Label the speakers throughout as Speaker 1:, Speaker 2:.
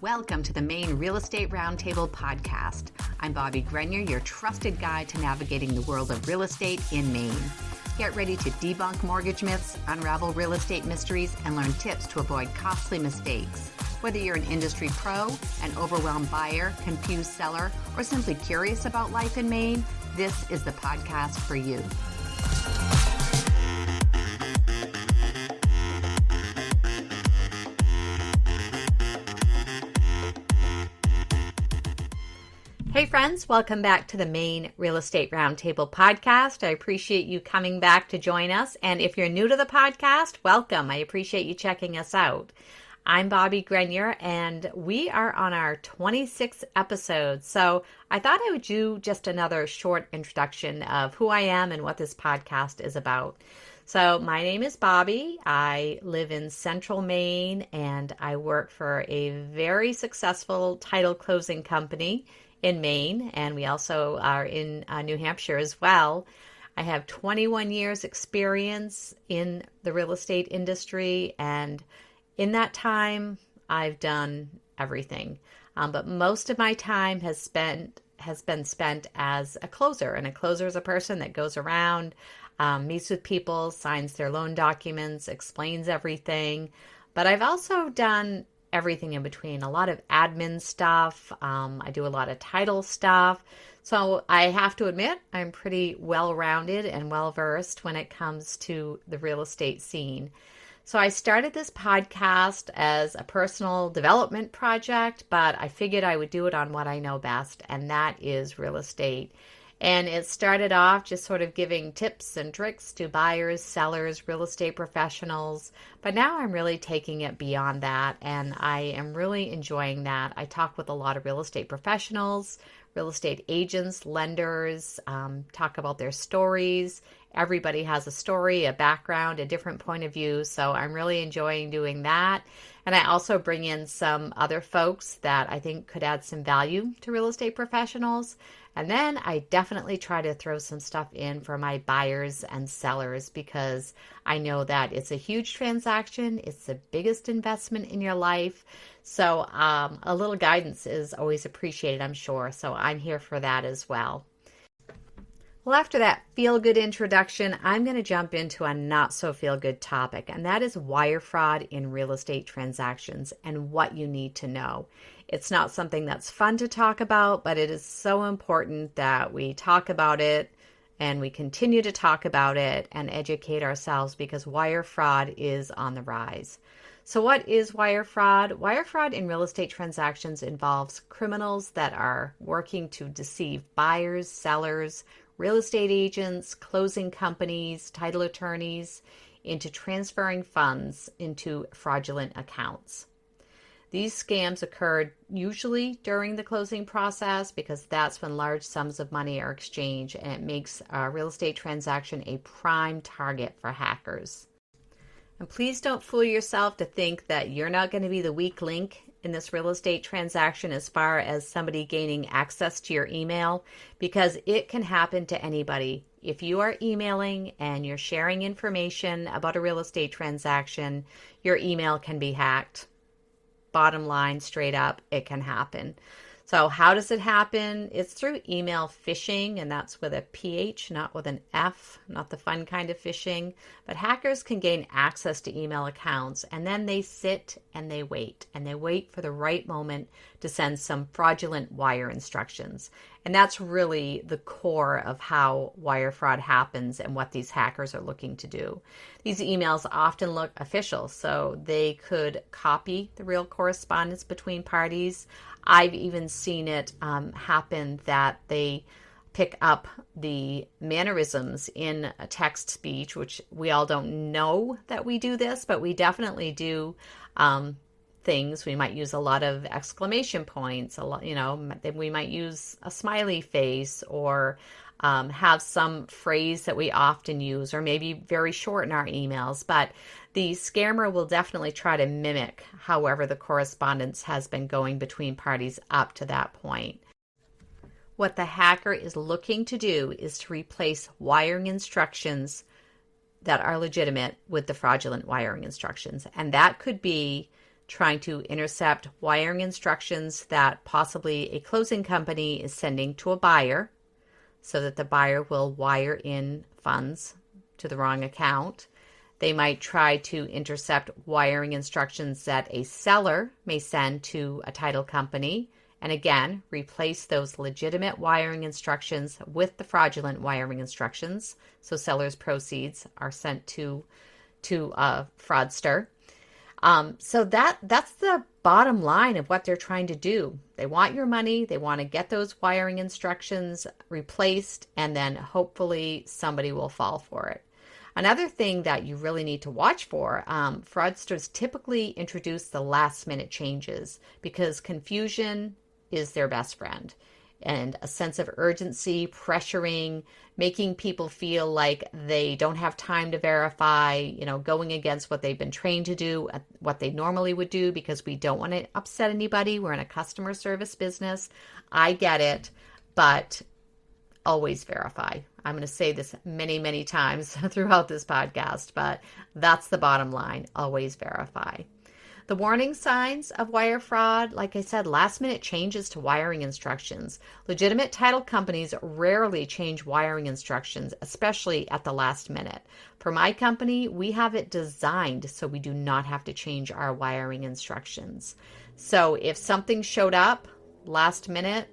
Speaker 1: Welcome to the Maine Real Estate Roundtable podcast. I'm Bobbie Grenier, your trusted guide to navigating the world of real estate in Maine. Get ready to debunk mortgage myths, unravel real estate mysteries, and learn tips to avoid costly mistakes. Whether you're an industry pro, an overwhelmed buyer, confused seller, or simply curious about life in Maine, this is the podcast for you. Hey friends, welcome back to the Maine Real Estate Roundtable podcast. I appreciate you coming back to join us. And if you're new to the podcast, welcome. I appreciate you checking us out. I'm Bobbie Grenier, and we are on our 26th episode. So I thought I would do just another short introduction of who I am and what this podcast is about. So my name is Bobbie. I live in central Maine, and I work for a very successful title closing company in Maine, and we also are in New Hampshire as well. I have 21 years experience in the real estate industry, and in that time, I've done everything. But most of my time has been spent as a closer, and a closer is a person that goes around, meets with people, signs their loan documents, explains everything. But I've also done everything in between, a lot of admin stuff. I do a lot of title stuff. So I have to admit, I'm pretty well-rounded and well-versed when it comes to the real estate scene. So I started this podcast as a personal development project, but I figured I would do it on what I know best, and that is real estate. And it started off just sort of giving tips and tricks to buyers, sellers, real estate professionals. But now I'm really taking it beyond that, and I am really enjoying that. I talk with a lot of real estate professionals, real estate agents, lenders, talk about their stories. Everybody has a story, a background, a different point of view. So I'm really enjoying doing that. And I also bring in some other folks that I think could add some value to real estate professionals. And then I definitely try to throw some stuff in for my buyers and sellers, because I know that it's a huge transaction. It's the biggest investment in your life. So a little guidance is always appreciated, I'm sure. So I'm here for that as well. Well, after that feel-good introduction, I'm going to jump into a not-so-feel-good topic, and that is wire fraud in real estate transactions and what you need to know. It's not something that's fun to talk about, but it is so important that we talk about it and we continue to talk about it and educate ourselves, because wire fraud is on the rise. So what is wire fraud? Wire fraud in real estate transactions involves criminals that are working to deceive buyers, sellers, real estate agents, closing companies, title attorneys into transferring funds into fraudulent accounts. These scams occurred usually during the closing process, because that's when large sums of money are exchanged, and it makes a real estate transaction a prime target for hackers. And please don't fool yourself to think that you're not going to be the weak link in this real estate transaction as far as somebody gaining access to your email, because it can happen to anybody. If you are emailing and you're sharing information about a real estate transaction, your email can be hacked. Bottom line, straight up, it can happen. So how does it happen? It's through email phishing, and that's with a PH, not with an F, not the fun kind of phishing. But hackers can gain access to email accounts, and then they sit and they wait for the right moment to send some fraudulent wire instructions. And that's really the core of how wire fraud happens and what these hackers are looking to do. These emails often look official, so they could copy the real correspondence between parties. I've even seen it happen that they pick up the mannerisms in a text speech, which we all don't know that we do this, but we definitely do things. We might use a lot of exclamation points, we might use a smiley face, or have some phrase that we often use, or maybe very short in our emails. But the scammer will definitely try to mimic however the correspondence has been going between parties up to that point. What the hacker is looking to do is to replace wiring instructions that are legitimate with the fraudulent wiring instructions. And that could be trying to intercept wiring instructions that possibly a closing company is sending to a buyer so that the buyer will wire in funds to the wrong account. They might try to intercept wiring instructions that a seller may send to a title company, and again, replace those legitimate wiring instructions with the fraudulent wiring instructions, so sellers' proceeds are sent to a fraudster. So that's the bottom line of what they're trying to do. They want your money. They want to get those wiring instructions replaced, and then hopefully somebody will fall for it. Another thing that you really need to watch for, fraudsters typically introduce the last minute changes because confusion is their best friend. And a sense of urgency, pressuring, making people feel like they don't have time to verify, going against what they've been trained to do, what they normally would do, because we don't want to upset anybody. We're in a customer service business. I get it, but always verify. I'm going to say this many, many times throughout this podcast, but that's the bottom line. Always verify. The warning signs of wire fraud, like I said, last minute changes to wiring instructions. Legitimate title companies rarely change wiring instructions, especially at the last minute. For my company, we have it designed so we do not have to change our wiring instructions. So if something showed up last minute,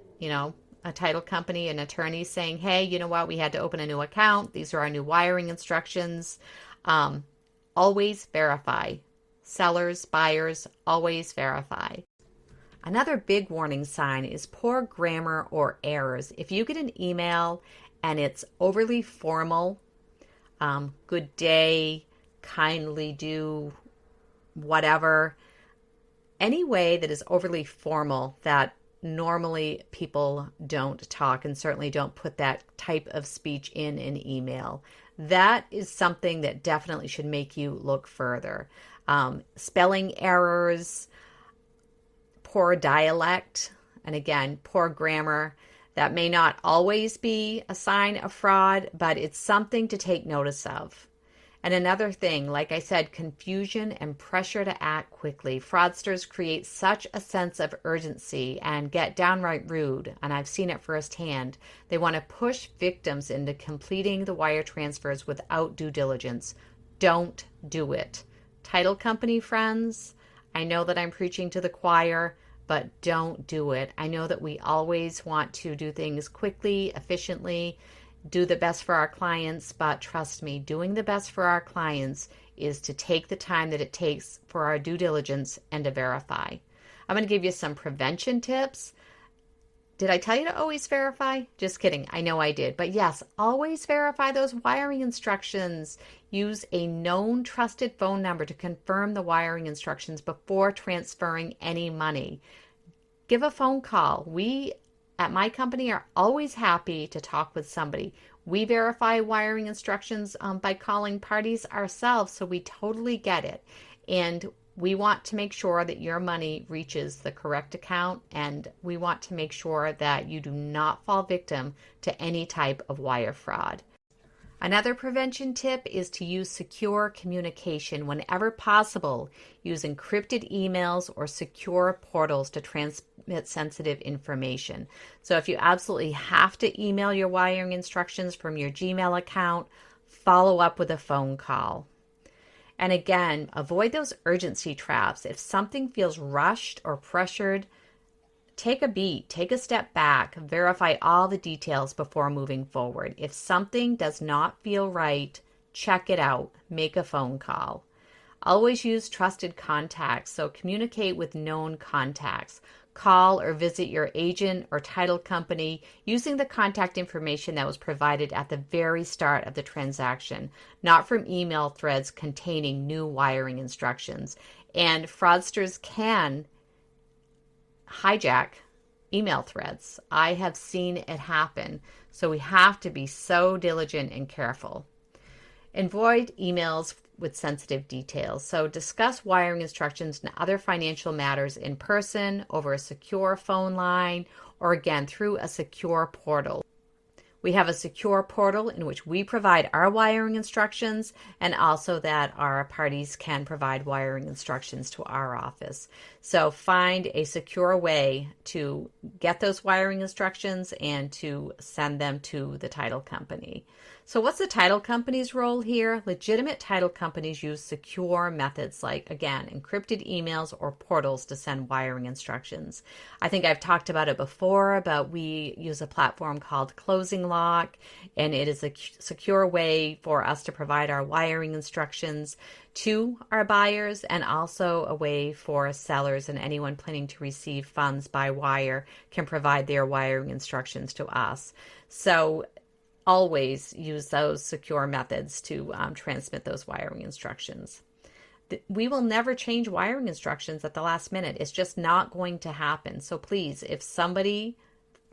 Speaker 1: a title company, an attorney saying, hey, you know what, we had to open a new account. These are our new wiring instructions. Always verify. Sellers, buyers, always verify. Another big warning sign is poor grammar or errors. If you get an email and it's overly formal, good day, kindly do, whatever, any way that is overly formal that normally people don't talk and certainly don't put that type of speech in an email, that is something that definitely should make you look further. Spelling errors, poor dialect, and again, poor grammar, that may not always be a sign of fraud, but it's something to take notice of. And another thing, like I said, confusion and pressure to act quickly. Fraudsters create such a sense of urgency and get downright rude, and I've seen it firsthand. They want to push victims into completing the wire transfers without due diligence. Don't do it. Title company friends, I know that I'm preaching to the choir, but don't do it. I know that we always want to do things quickly, efficiently, do the best for our clients, but trust me, doing the best for our clients is to take the time that it takes for our due diligence and to verify. I'm going to give you some prevention tips. Did I tell you to always verify? Just kidding. I know I did. But yes, always verify those wiring instructions. Use a known trusted phone number to confirm the wiring instructions before transferring any money. Give a phone call. We at my company are always happy to talk with somebody. We verify wiring instructions by calling parties ourselves, so we totally get it. And we want to make sure that your money reaches the correct account, and we want to make sure that you do not fall victim to any type of wire fraud. Another prevention tip is to use secure communication whenever possible. Use encrypted emails or secure portals to transmit sensitive information. So if you absolutely have to email your wiring instructions from your Gmail account, follow up with a phone call. And again, avoid those urgency traps. If something feels rushed or pressured, take a beat, take a step back, verify all the details before moving forward. If something does not feel right, check it out, make a phone call. Always use trusted contacts, so communicate with known contacts. Call or visit your agent or title company using the contact information that was provided at the very start of the transaction, not from email threads containing new wiring instructions. And fraudsters can hijack email threads. I have seen it happen, so we have to be so diligent and careful. Avoid emails with sensitive details. So discuss wiring instructions and other financial matters in person, over a secure phone line, or again through a secure portal. We have a secure portal in which we provide our wiring instructions, and also that our parties can provide wiring instructions to our office. So find a secure way to get those wiring instructions and to send them to the title company. So what's the title company's role here? Legitimate title companies use secure methods like, again, encrypted emails or portals to send wiring instructions. I think I've talked about it before, but we use a platform called Closing Lock, and it is a secure way for us to provide our wiring instructions to our buyers, and also a way for sellers and anyone planning to receive funds by wire can provide their wiring instructions to us. So always use those secure methods to transmit those wiring instructions. We will never change wiring instructions at the last minute. It's just not going to happen. So please, if somebody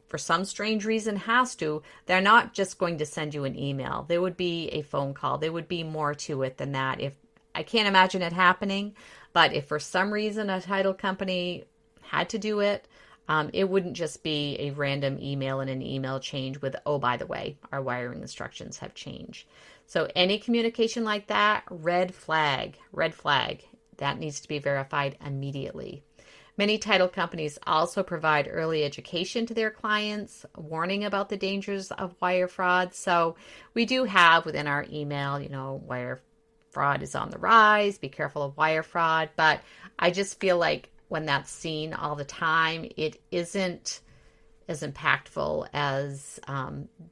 Speaker 1: for some strange reason has to, they're not just going to send you an email. There would be a phone call. There would be more to it than that. If I can't imagine it happening, but if for some reason a title company had to do it, it wouldn't just be a random email and an email change with, oh, by the way, our wiring instructions have changed. So any communication like that, red flag, that needs to be verified immediately. Many title companies also provide early education to their clients, warning about the dangers of wire fraud. So we do have within our email, wire fraud is on the rise, be careful of wire fraud. But I just feel like when that's seen all the time, it isn't as impactful as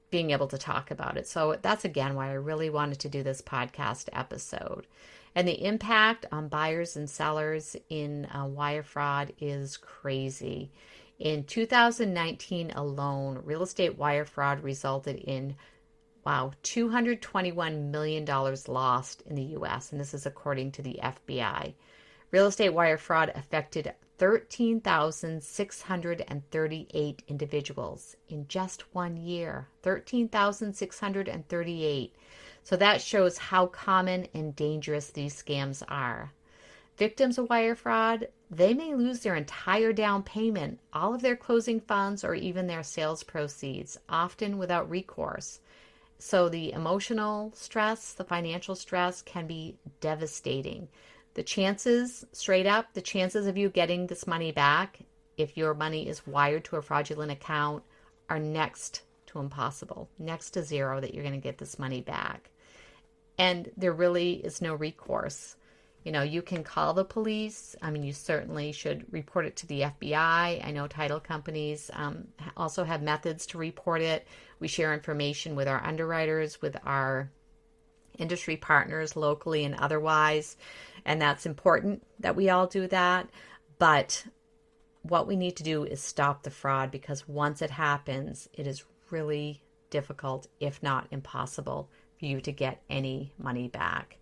Speaker 1: being able to talk about it. So that's, again, why I really wanted to do this podcast episode. And the impact on buyers and sellers in wire fraud is crazy. In 2019 alone, real estate wire fraud resulted in, $221 million lost in the U.S., and this is according to the FBI. Real estate wire fraud affected 13,638 individuals in just 1 year. 13,638. So that shows how common and dangerous these scams are. Victims of wire fraud, they may lose their entire down payment, all of their closing funds, or even their sales proceeds, often without recourse. So the emotional stress, the financial stress can be devastating. The chances of you getting this money back, if your money is wired to a fraudulent account, are next to impossible, next to zero that you're going to get this money back. And there really is no recourse. You can call the police. You certainly should report it to the FBI. I know title companies also have methods to report it. We share information with our underwriters, with our industry partners locally and otherwise. And that's important that we all do that. But what we need to do is stop the fraud, because once it happens, it is really difficult, if not impossible, for you to get any money back.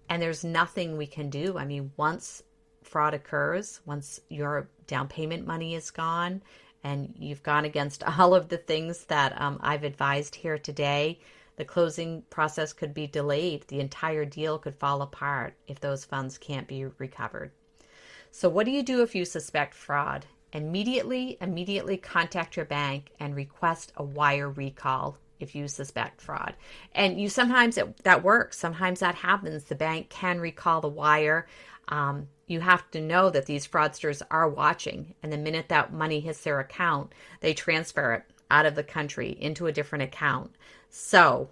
Speaker 1: And there's nothing we can do. Once fraud occurs, once your down payment money is gone and you've gone against all of the things that I've advised here today, the closing process could be delayed. The entire deal could fall apart if those funds can't be recovered. So what do you do if you suspect fraud? Immediately contact your bank and request a wire recall if you suspect fraud. And sometimes that works. Sometimes that happens. The bank can recall the wire. You have to know that these fraudsters are watching. And the minute that money hits their account, they transfer it out of the country into a different account. So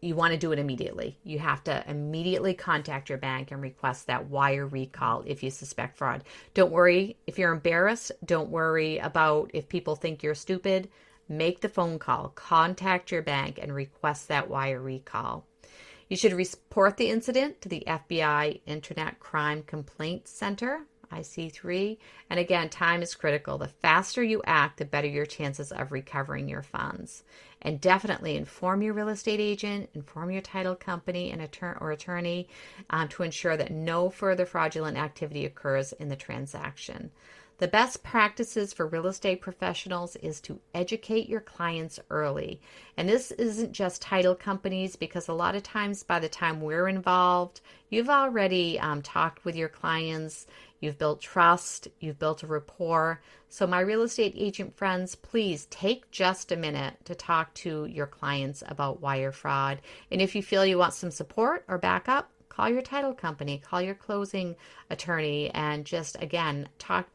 Speaker 1: you want to do it immediately. You have to immediately contact your bank and request that wire recall if you suspect fraud. Don't worry if you're embarrassed. Don't worry about if people think you're stupid. Make the phone call, contact your bank, and request that wire recall. You should report the incident to the FBI Internet Crime Complaint Center, IC3. And again, time is critical. The faster you act, the better your chances of recovering your funds. And definitely inform your real estate agent, inform your title company and attorney to ensure that no further fraudulent activity occurs in the transaction. The best practices for real estate professionals is to educate your clients early. And this isn't just title companies, because a lot of times by the time we're involved, you've already talked with your clients. You've built trust. You've built a rapport. So my real estate agent friends, please take just a minute to talk to your clients about wire fraud. And if you feel you want some support or backup, call your title company, call your closing attorney, and just, again, talk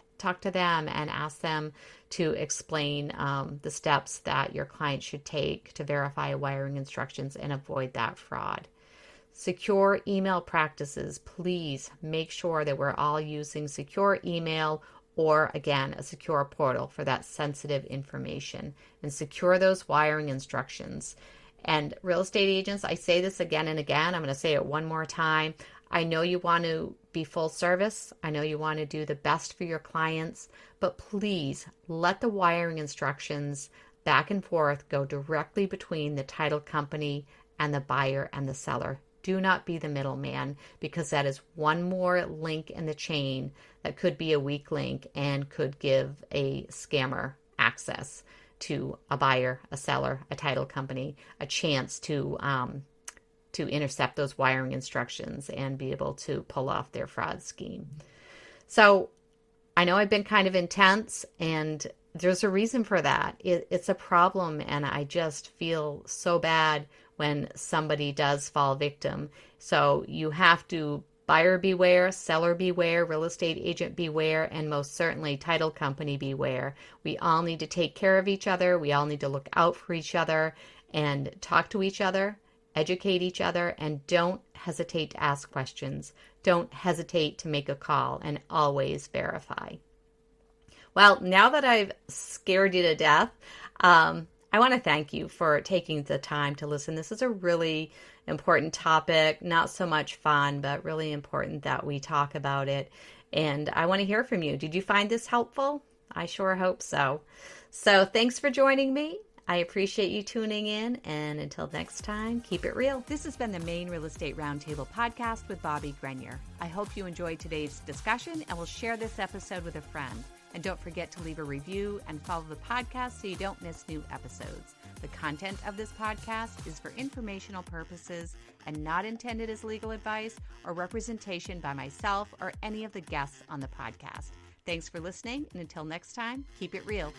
Speaker 1: to them and ask them to explain the steps that your client should take to verify wiring instructions and avoid that fraud. Secure email practices. Please make sure that we're all using secure email or, again, a secure portal for that sensitive information, and secure those wiring instructions. And real estate agents, I say this again and again. I'm going to say it one more time. I know you want to be full service. I know you want to do the best for your clients, but please let the wiring instructions back and forth go directly between the title company and the buyer and the seller. Do not be the middleman, because that is one more link in the chain that could be a weak link and could give a scammer access to a buyer, a seller, a title company, a chance to intercept those wiring instructions and be able to pull off their fraud scheme. So I know I've been kind of intense, and there's a reason for that. It's a problem, and I just feel so bad when somebody does fall victim. So you have to buyer beware, seller beware, real estate agent beware, and most certainly title company beware. We all need to take care of each other. We all need to look out for each other and talk to each other, educate each other, and don't hesitate to ask questions. Don't hesitate to make a call, and always verify. Well, now that I've scared you to death, I want to thank you for taking the time to listen. This is a really important topic, not so much fun, but really important that we talk about it. And I want to hear from you. Did you find this helpful? I sure hope so. So thanks for joining me. I appreciate you tuning in, and until next time, keep it real. This has been the Maine Real Estate Roundtable podcast with Bobbie Grenier. I hope you enjoyed today's discussion and will share this episode with a friend. And don't forget to leave a review and follow the podcast so you don't miss new episodes. The content of this podcast is for informational purposes and not intended as legal advice or representation by myself or any of the guests on the podcast. Thanks for listening, and until next time, keep it real.